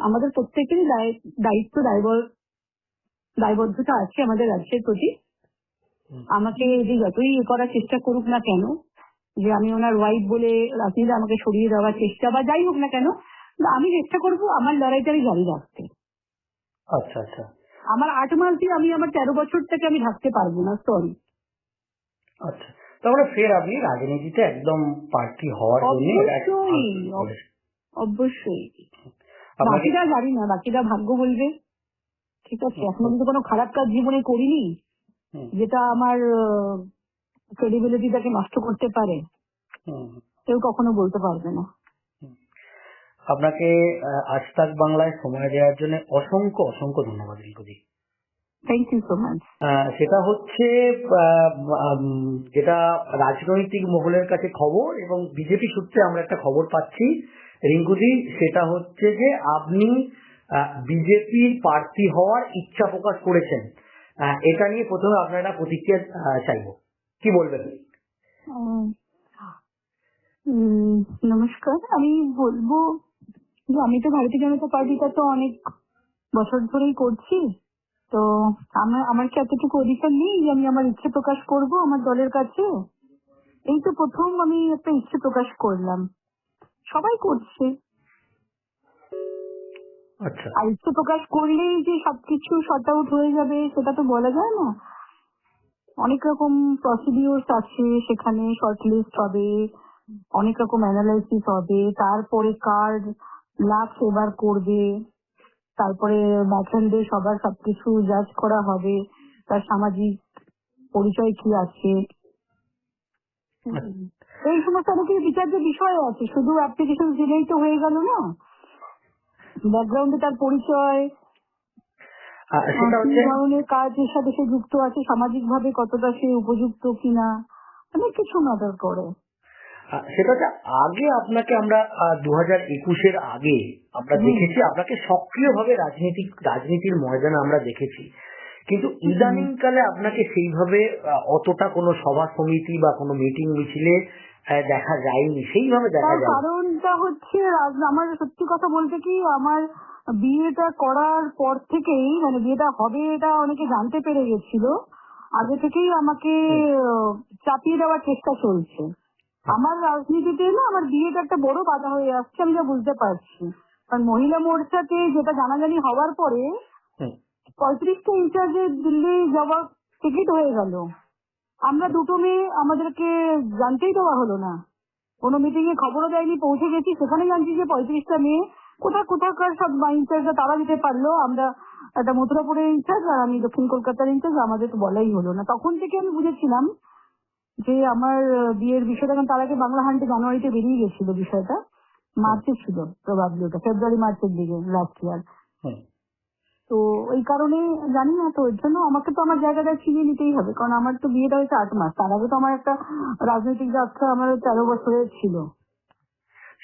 আমাদের প্রত্যেকেরই দায়িত্ব দায়বদ্ধতা আছে আমাদের রাজ্যের প্রতি। আমাকে যে যতই করার চেষ্টা করুক না কেন, যে আমি ওনার ওয়াইফ বলে রাজনীতি আমাকে সরিয়ে দেওয়ার চেষ্টা বা যাই হোক না কেন, আমি চেষ্টা করবো আমার লড়াইটাই জারি রাখতে। আচ্ছা আচ্ছা, আমার 8 মাস দিয়ে আমি আমার 13 বছর থেকে আমি থাকতে পারবো না, সরি। আচ্ছা, তাহলে ফের আপনি রাজনীতিতে একদম প্রার্থী হওয়ার জন্য অবশ্যই বাকিটা জানি না, বাকিটা ভাগ্য বলবে। ঠিক আছে, এখনো কিন্তু কোনো খারাপ কাজ জীবনে করিনি যেটা আমার ক্রেডিবিলিটিটাকে নষ্ট করতে পারে, কেউ কখনো বলতে পারবে না। আপনাকে আজ তাক বাংলায় সময় দেওয়ার জন্য অসংখ্য অসংখ্য ধন্যবাদ রিঙ্কুদি। Thank you so much. সেটা হচ্ছে যেটা রাজনৈতিক মহলের কাছে খবর এবং বিজেপি সূত্রে আমরা একটা খবর পাচ্ছি রিঙ্কুদি, সেটা হচ্ছে যে আপনি বিজেপির প্রার্থী হওয়ার ইচ্ছা প্রকাশ করেছেন। এটা নিয়ে প্রথমে আপনার একটা প্রতিক্রিয়া চাইব, কি বলবেন? নমস্কার, আমি বলবো যে আমি তো ভারতীয় জনতা পার্টিটা তো অনেক বছর ধরেই করছি, তো আমার কি এতটুকু অধিকার নেই যে আমি আমার ইচ্ছে প্রকাশ করব আমার দলের কাছে? এই তো প্রথম আমি একটা ইচ্ছে প্রকাশ করলাম, সবাই করছে। আর ইচ্ছে প্রকাশ করলেই যে সবকিছু শর্ট আউট হয়ে যাবে সেটা তো বলা যায় না। অনেক রকম প্রসিডিউরস আছে, সেখানে শর্টলিস্ট হবে, অনেক রকম অ্যানালাইসিস হবে, তারপরে কার্ড লাখ এবার করবে, তারপরে ব্যাকএন্ডে সবার সবকিছু জাজ করা হবে, তার সামাজিক পরিচয় কি আছে, এই সমস্ত অনেক বিচার্য বিষয় আছে। শুধু অ্যাপ্লিকেশন দিলেই তো হয়ে গেল না, ব্যাকগ্রাউন্ডে তার পরিচয়, কি ধরনের কাজ এর সাথে সে যুক্ত আছে, সামাজিক ভাবে কতটা সে উপযুক্ত কিনা, অনেক কিছু ম্যাটার করে। সেটা আগে আপনাকে আমরা 2021-এর আগে আমরা দেখেছি আপনাকে সক্রিয়ভাবে রাজনীতির ময়দানে আমরা দেখেছি, কিন্তু ইদানিং কালে আপনাকে সেইভাবে অতটা কোনো সভা সমিতি বা কোনো মিটিং মিছিলে দেখা যায়নি, সেইভাবে দেখা যায়। কারণটা হচ্ছে আমার সত্যি কথা বলতে কি, আমার বিয়েটা করার পর থেকেই, মানে বিয়েটা হবে এটা অনেকে জানতে পেরে গেছিল, আগে থেকেই আমাকে চাপিয়ে দেওয়ার চেষ্টা চলছে। আমার রাজনীতিতে না আমার বিয়েটা একটা বড় বাধা হয়ে আসছে, আমি যা বুঝতে পারছি। কারণ মহিলা মোর্চাতে যেটা জানাজানি হওয়ার পরে 35টা ইনচার্জে দিল্লি যাওয়ার টিকিট হয়ে গেল, আমরা দুটো মেয়ে আমাদেরকে জানতেই দেওয়া হলো না, কোনো মিটিং এ খবরও দেয়নি, পৌঁছে গেছি সেখানে জানছি যে 35টা মেয়ে কোথাকার সব ইনচার্জরা তারা দিতে পারলো, আমরা একটা মথুরাপুরের ইনচার্জ আর আমি দক্ষিণ কলকাতার ইনচার্জ, আমাদের তো বলাই হলো না। তখন থেকে আমি বুঝেছিলাম যে আমার বিয়ের বিষয়টা, কারণ তার আগে বাংলা হান্টে জানুয়ারিতে বেরিয়ে গেছিল বিষয়টা, মার্চে ছিল প্রবাবলি, ওটা ফেব্রুয়ারি মার্চের দিকে লাস্ট ইয়ার। তো ওই কারণে জানি না, তো এর জন্য আমাকে তো আমার জায়গাটা ছিনিয়ে নিতেই হবে, কারণ আমার তো বিয়েটা হয়েছে 8 মাস, তার আগে তো আমার একটা রাজনৈতিক যাত্রা আমার 13 বছরের ছিল।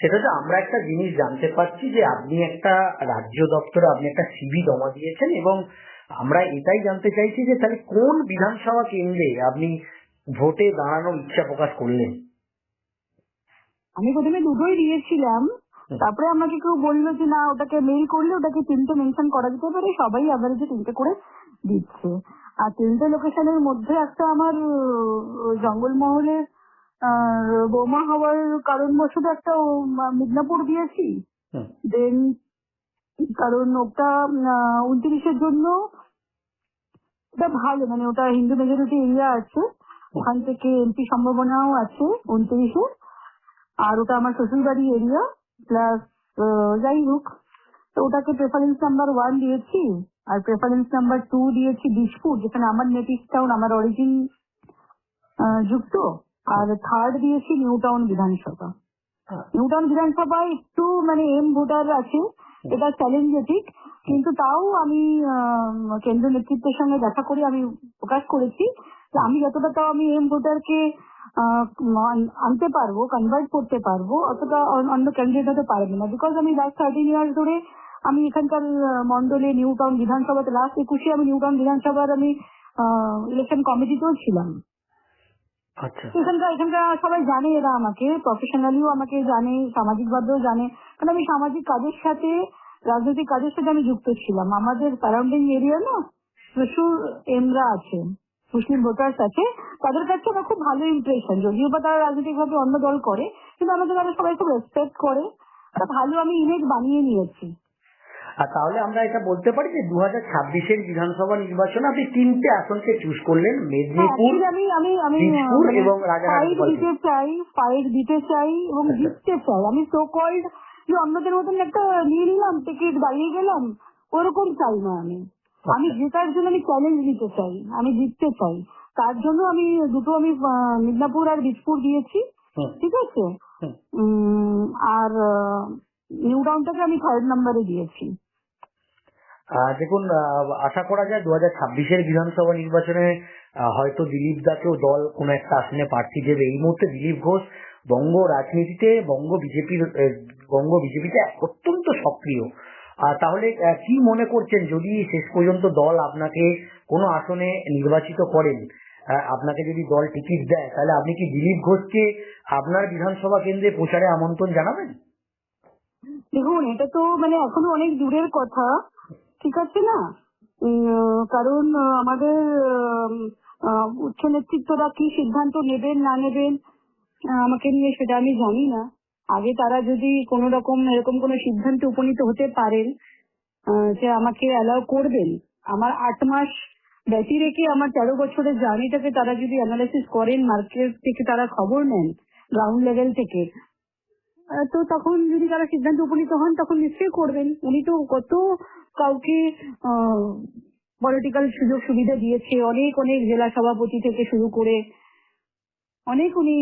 সেটা তো আমরা একটা জিনিস জানতে পারছি যে আপনি একটা রাজ্য দপ্তরে আপনি একটা সিভি জমা দিয়েছেন, এবং আমরা এটাই জানতে চাইছি যে তাহলে কোন বিধানসভা কেন্দ্রে আপনি ভোটে দাঁড়ানোর ইচ্ছা প্রকাশ করলেন? আমি প্রথমে দুটোই দিয়েছিলাম, তারপরে আমাকে কেউ বললো যে না, ওটাকে মেইল করলে ওটাকে 3টে মেনশন করা যেতে পারে, সবাই অ্যাভারেজে 3টে করে দিচ্ছে। আর 3টে লোকেশনের মধ্যে একটা আমার জঙ্গলমহলের বোমা হওয়ার কারণবশত একটা মিদনাপুর দিয়েছি, দেন কারণ ওটা 29-এর জন্য ওটা ভালো, মানে ওটা হিন্দু মেজরিটি এরিয়া আছে, ওখান থেকে এমপি সম্ভাবনাও আছে 29-এ, আর ওটা আমার শ্বশুরবাড়ি এরিয়া প্লাস যাই হোক, তো ওটাকে প্রেফারেন্স নাম্বার 1 দিয়েছি, আর প্রেফারেন্স নাম্বার 2 দিয়েছি দিশপুর, যেখানে আমার নেটিভ টাউন, আমার অরিজিন যুক্ত, আর থার্ড দিয়েছি নিউ টাউন বিধানসভা। নিউ টাউন বিধানসভায় একটু মানে এম ভোটার আছে, এটা চ্যালেঞ্জেটিক, কিন্তু তাও আমি কেন্দ্রীয় নেতৃত্বের সঙ্গে দেখা করে আমি প্রকাশ করেছি যে আমি যতটা তাও আমি এম ভোটারকে আনতে পারবো, কনভার্ট করতে পারবো, অতটা অন্য ক্যান্ডিডেট হতে পারবে না, বিকজ আমি লাস্ট 13 ইয়ার্স ধরে আমি এখানকার মন্ডলে নিউ টাউন বিধানসভাতে, লাস্ট 21-এ আমি নিউ টাউন বিধানসভার আমি ইলেকশন কমিটিতেও ছিলাম। এখানকার সবাই জানে, এরা আমাকে প্রফেশনালিও আমাকে জানে, সামাজিক ভাবেও জানে, কারণ আমি সামাজিক কাজের সাথে রাজনৈতিক কাজের সাথে আমি যুক্ত ছিলাম। আমাদের সারাউন্ডিং এরিয়া না প্রচুর এমরা আছে, মুসলিম ভোটার্স আছে, তাদের কাছে আমার খুব ভালো ইমপ্রেশন, যদিও বা তারা রাজনৈতিক ভাবে অন্য দল করে, কিন্তু আমাদের তারা সবাই খুব রেসপেক্ট করে, একটা ভালো আমি ইমেজ বানিয়ে নিয়েছি। আর তাহলে আমরা এটা বলতে পারি যে 2026-এর বিধানসভা নির্বাচনে আপনি 3টে আসনকে চুজ করলেন, মেদিনীপুর, আমি আমি আমি বীজপুর মানে এবং রাজারহাট ফাইট গোপালপুর। দিতে চাই এবং আচ্ছা জিততে চাই। আমি সো কল্ড যে অন্যদের মতন একটা নিয়ে নিলাম টিকিট, দাঁড়িয়ে গেলাম, ওরকম চাই না আমি। আমি আচ্ছা। জেতার জন্য আমি চ্যালেঞ্জ নিতে চাই, আমি জিততে চাই। তার জন্য আমি দুটো আমি মিদনাপুর আর বীজপুর দিয়েছি, হুম, ঠিক আছে। হুম। আর নিউ টাউনটাকে আমি 3rd নম্বরে দিয়েছি। দেখুন, আশা করা যায় 2026-এর বিধানসভা নির্বাচনে হয়তো দিলীপ দাকেও দল কোন একটা আসনে প্রার্থী দেবে। এই মুহূর্তে দিলীপ ঘোষ বঙ্গ রাজনীতিতে, বঙ্গ বিজেপিতে অত্যন্ত সক্রিয়। তাহলে কি মনে করছেন, যদি শেষ পর্যন্ত দল আপনাকে কোনো আসনে নির্বাচিত করেন, আপনাকে যদি দল টিকিট দেয়, তাহলে আপনি কি দিলীপ ঘোষকে আপনার বিধানসভা কেন্দ্রে প্রচারে আমন্ত্রণ জানাবেন? দেখুন, এটা তো মানে এখনো অনেক দূরের কথা, ঠিক আছে না। কারণ আমাদের উচ্চ নেতৃত্বরা কি সিদ্ধান্ত নেবেন না নেবেন আমাকে নিয়ে, সেটা আমি জানি না। আগে তারা যদি কোন রকম এরকম কোন সিদ্ধান্তে উপনীত হতে পারেন যে আমাকে অ্যালাউ করবেন, আমার 8 মাস ব্যতি রেখে আমার 13 বছরের জার্নিটাকে তারা যদি অ্যানালাইসিস করেন, মার্কেট থেকে তারা খবর নেন, গ্রাউন্ড লেভেল থেকে, তো তখন যদি তারা সিদ্ধান্ত উপনীত হন তখন নিশ্চয়ই করবেন। উনি তো কত কাউকে পলিটিক্যাল সুযোগ সুবিধা দিয়েছে, অনেক অনেক জেলা সভাপতি থেকে শুরু করে অনেক উনি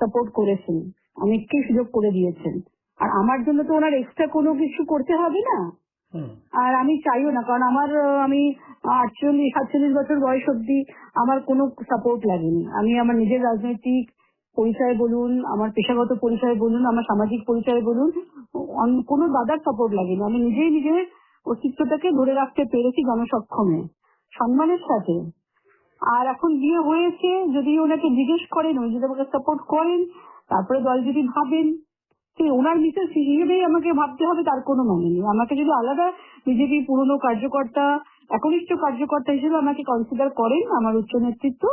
সাপোর্ট করেছেন, অনেককে সুযোগ করে দিয়েছেন। আর আমার জন্য তো ওনার এক্সট্রা কোনো কিছু করতে হবে না, হুম। আর আমি চাইও না। কারণ আমার আমি 48-47 বছর বয়স অব্দি আমার কোনো সাপোর্ট লাগেনি। আমি আমার নিজের রাজনৈতিক পরিচয় বলুন, আমার পেশাগত পরিচয় বলুন, আমার সামাজিক পরিচয় বলুন, কোনো দাদার সাপোর্ট লাগেনি। আমি নিজেই নিজের অস্তিত্বটাকে ধরে রাখতে পেরেছি জনসক্ষমে, সম্মানের সাথে। আর এখন বিয়ে হয়েছে, যদি ওনাকে জিজ্ঞেস করেন, উনি যদি আমাকে সাপোর্ট করেন, তারপরে দল যদি ভাবেন যে ওনার মিসেস হিসেবেই আমাকে ভাবতে হবে, তার কোনো মানে নেই। আমাকে যদি আলাদা বিজেপি পুরনো কার্যকর্তা, একনিষ্ঠ কার্যকর্তা হিসেবে আমাকে কনসিডার করেন আমার উচ্চ নেতৃত্ব,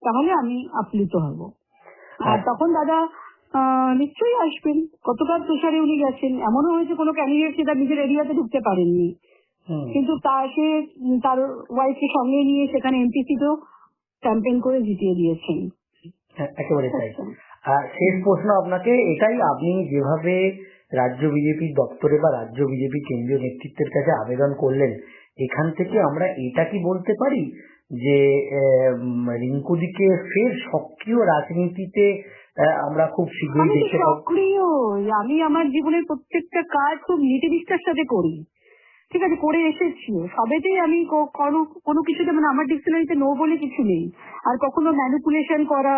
তাহলে আমি আপ্লুত হব। আর তখন দাদা নিশ্চয়ই আসবেন। কতবার প্রেসারে উনি গেছেন, এমনও হয়েছে কোনো ক্যান্ডিডেট তার নিজের এরিয়াতে ঢুকতে পারেননি, কিন্তু সে তার ওয়াইফকে সঙ্গে নিয়ে সেখানে এমপি সিটও ক্যাম্পেইন করে জিতিয়ে দিয়েছেন। একেবারে তাই। শেষ প্রশ্ন আপনাকে এটাই, আপনি যেভাবে রাজ্য বিজেপি দপ্তরে বা রাজ্য বিজেপি কেন্দ্রীয় নেতৃত্বের কাছে আবেদন করলেন, এখান থেকে আমরা এটা কি বলতে পারি যে রিঙ্কুদিকে ফের সক্রিয় রাজনীতিতে আমরা খুব শীঘ্রই আমি তো দেখতে পাবো? সক্রিয়, আমি আমার জীবনের প্রত্যেকটা কাজ খুব নীতিনিষ্ঠার সাথে করি, ঠিক আছে, করে এসেছি। সবেতেই আমি কোনো কিছুতে মানে আমার ডিকশনারিতে নো বলে কিছু নেই। আর কখনো ম্যানিপুলেশন করা,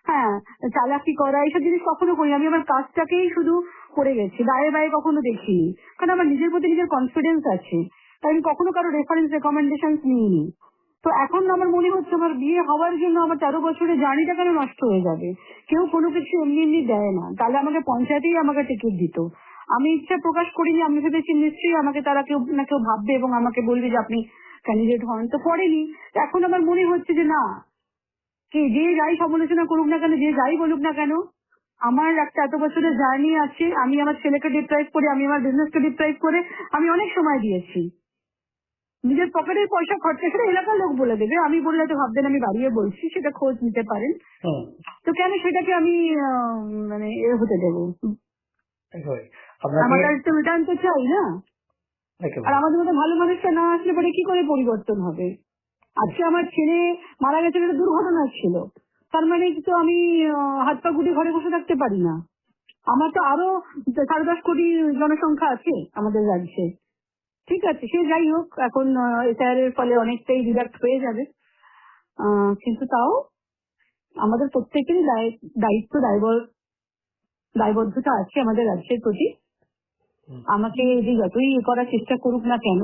হ্যাঁ, চালাকি করা, এইসব জিনিস কখনো করি। আমি আমার কাজটাকেই শুধু করে গেছি, দায়ে বায়ে কখনো দেখিনি। কারণ আমার নিজের প্রতি নিজের কনফিডেন্স আছে, তাই আমি কখনো কারো রেফারেন্স রেকমেন্ডেশন নিইনি। তো এখন আমার মনে হচ্ছে আমার বিয়ে হওয়ার জন্য আমার 13 বছরের জার্নিটা কেন নষ্ট হয়ে যাবে। কেউ কোনো কিছু এমনি এমনি দেয় না, তাহলে আমাকে পঞ্চায়েতেই আমাকে টিকিট দিত। আমি ইচ্ছা প্রকাশ করিনি, আমি ভেবেছি নিশ্চয়ই আমাকে তারা কেউ না কেউ ভাববে এবং আমাকে বলবে যে আপনি ক্যান্ডিডেট হন, তো করেনি। এখন আমার মনে হচ্ছে যে না, কে যে যাই সমালোচনা করুক না কেন, যে যাই বলুক না কেন, আমার একটা এত বছরের জার্নি আছে। আমি আমার ছেলেকে ডিপ্রাইভ করে, আমি আমার বিজনেসকে ডিপ্রাইভ করে আমি অনেক সময় দিয়েছি। নিজের পকেটের পয়সা খরচা করে এলাকার লোক বলে দেবে, আমি বললে তো ভাববেন আমি বাড়িয়ে বলছি, সেটা খোঁজ নিতে পারেন। তো কেন সেটাকে আমি মানে হতে দেবো? আমার কাছে তো রিটার্ন তো চাই না। আর আমাদের মধ্যে ভালো মানুষটা না আসলে পরে কি করে পরিবর্তন হবে? আজকে আমার ছেলে মারা গেছে, একটা দুর্ঘটনা ছিল, তার মানে তো আমি হাত পা গুটিয়ে ঘরে বসে থাকতে পারি না। আমার তো আরো 10.5 কোটি জনসংখ্যা আছে আমাদের রাজ্যে, ঠিক আছে, সে যাই হোক, এখন এসআইআর এর ফলে অনেকটাই ডিডাক্ট হয়ে যাবে, কিন্তু তাও আমাদের প্রত্যেকেরই দায়িত্ব দায়বদ্ধতা আছে আমাদের রাজ্যের প্রতি। আমাকে যে যতই করার চেষ্টা করুক না কেন,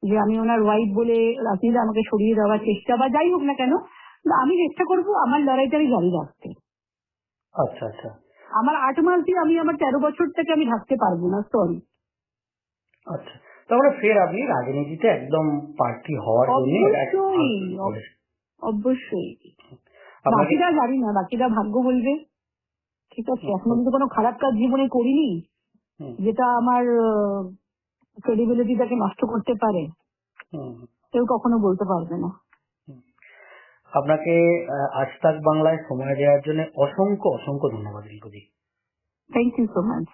যে আমি ওনার ওয়াইফ বলে রাজনীতি আমাকে সরিয়ে দেওয়ার চেষ্টা বা যাই হোক না কেন, আমি চেষ্টা করব আমার লড়াইটা আমি জারি রাখতে। আচ্ছা আচ্ছা। আমার 8 মাস দিয়ে আমি আমার 13 বছরটাকে আমি ঢাকতে পারবো না, সরি। আচ্ছা, তাহলে ফের আপনি রাজনীতিতে একদম প্রার্থী হওয়ার জন্য অবশ্যই আপনাকে বাকিরা জানি না, বাকিরা ভাগ্য বলবে। ঠিক আছে, এখনো কিন্তু কোনো খারাপ কাজ জীবনে করিনি যেটা আমার ক্রেডিবিলিটিটাকে নষ্ট করতে পারে, কেউ কখনো বলতে পারবে না। আপনাকে আজ তাক বাংলায় সময় দেওয়ার জন্য অসংখ্য অসংখ্য ধন্যবাদ রিঙ্কুদি। Thank you so much.